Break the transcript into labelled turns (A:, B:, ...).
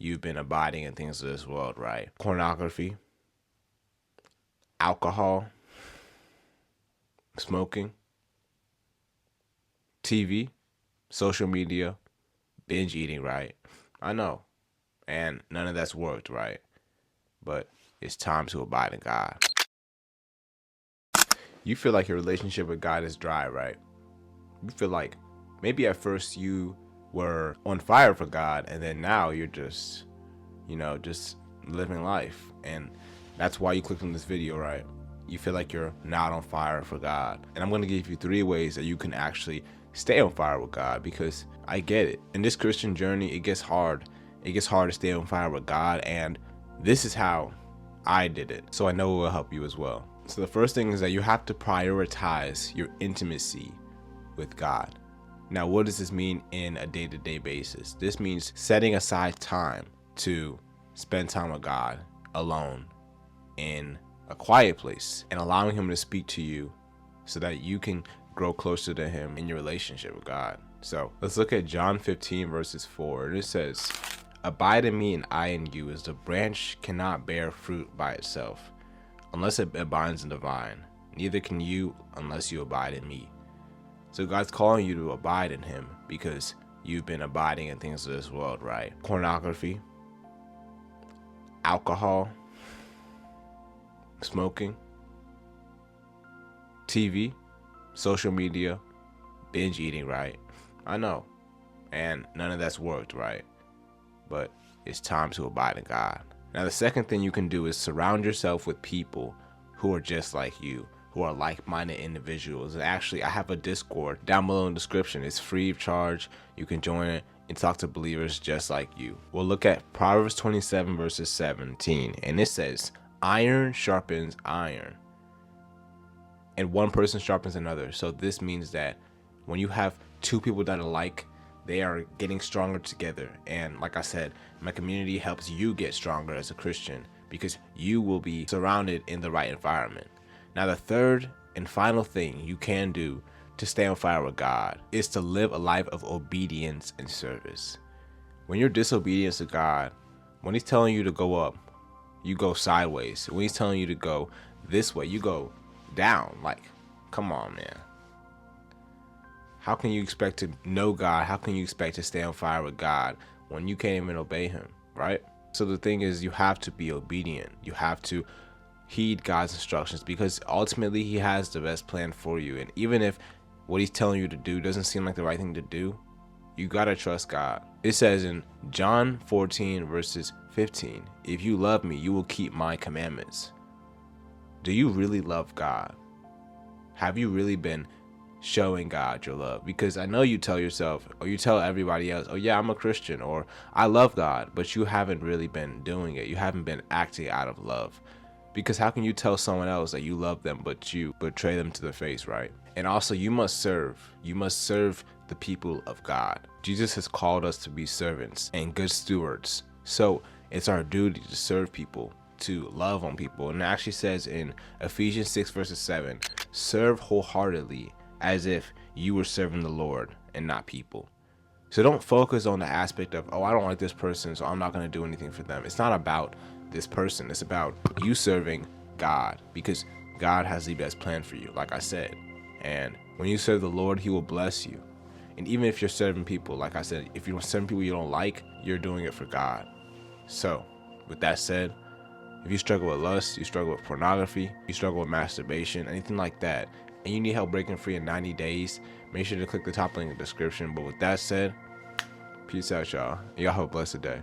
A: you've been abiding in things of this world, right? Pornography, alcohol, smoking, TV, social media, binge eating, right? I know. And none of that's worked, right? But it's time to abide in God. You feel like your relationship with God is dry, right? You feel like maybe at first you were on fire for God, and then now you're just, just living life. And that's why you clicked on this video, right? You feel like you're not on fire for God. And I'm going to give you 3 ways that you can actually stay on fire with God, because I get it. In this Christian journey, it gets hard. It gets hard to stay on fire with God, and this is how I did it. So I know it will help you as well. So the first thing is that you have to prioritize your intimacy with God. Now, what does this mean in a day-to-day basis? This means setting aside time to spend time with God alone in a quiet place and allowing him to speak to you so that you can grow closer to him in your relationship with God. So let's look at John 15 verses 4. And it says, "Abide in me and I in you, as the branch cannot bear fruit by itself unless it abides in the vine. Neither can you unless you abide in me." So God's calling you to abide in him because you've been abiding in things of this world, right? Pornography, alcohol, smoking, TV, social media, binge eating, right? I know. And none of that's worked, right? But it's time to abide in God. Now, the second thing you can do is surround yourself with people who are just like you, who are like-minded individuals. And actually, I have a Discord down below in the description. It's free of charge. You can join it and talk to believers just like you. We'll look at Proverbs 27 verses 17. And it says, "Iron sharpens iron, and one person sharpens another." So this means that when you have 2 people that are alike, they are getting stronger together. And like I said, my community helps you get stronger as a Christian because you will be surrounded in the right environment. Now, the third and final thing you can do to stay on fire with God is to live a life of obedience and service. When you're disobedient to God, when he's telling you to go up, you go sideways. When he's telling you to go this way, you go down. Like, come on, man. How can you expect to know God? How can you expect to stay on fire with God when you can't even obey him, right? So the thing is, you have to be obedient. You have to heed God's instructions because ultimately he has the best plan for you. And even if what he's telling you to do doesn't seem like the right thing to do, you gotta trust God. It says in John 14 verses 15, "If you love me, you will keep my commandments." Do you really love God? Have you really been showing God your love? Because I know you tell yourself, or you tell everybody else, "Oh yeah, I'm a Christian," or "I love God," but you haven't really been doing it. You haven't been acting out of love. Because how can you tell someone else that you love them, but you betray them to their face, right? And also, you must serve. You must serve the people of God. Jesus has called us to be servants and good stewards. So it's our duty to serve people, to love on people. And it actually says in Ephesians 6 verses 7, "Serve wholeheartedly as if you were serving the Lord and not people." So don't focus on the aspect of, "Oh, I don't like this person, so I'm not going to do anything for them." It's not about this person. It's about you serving God, because God has the best plan for you, like I said. And when you serve the Lord, he will bless you. And even if you're serving people, like I said, if you're serving people you don't like, you're doing it for God. So with that said, if you struggle with lust, you struggle with pornography, you struggle with masturbation, anything like that, and you need help breaking free in 90 days, make sure to click the top link in the description. But with that said, peace out, y'all. Y'all have a blessed day.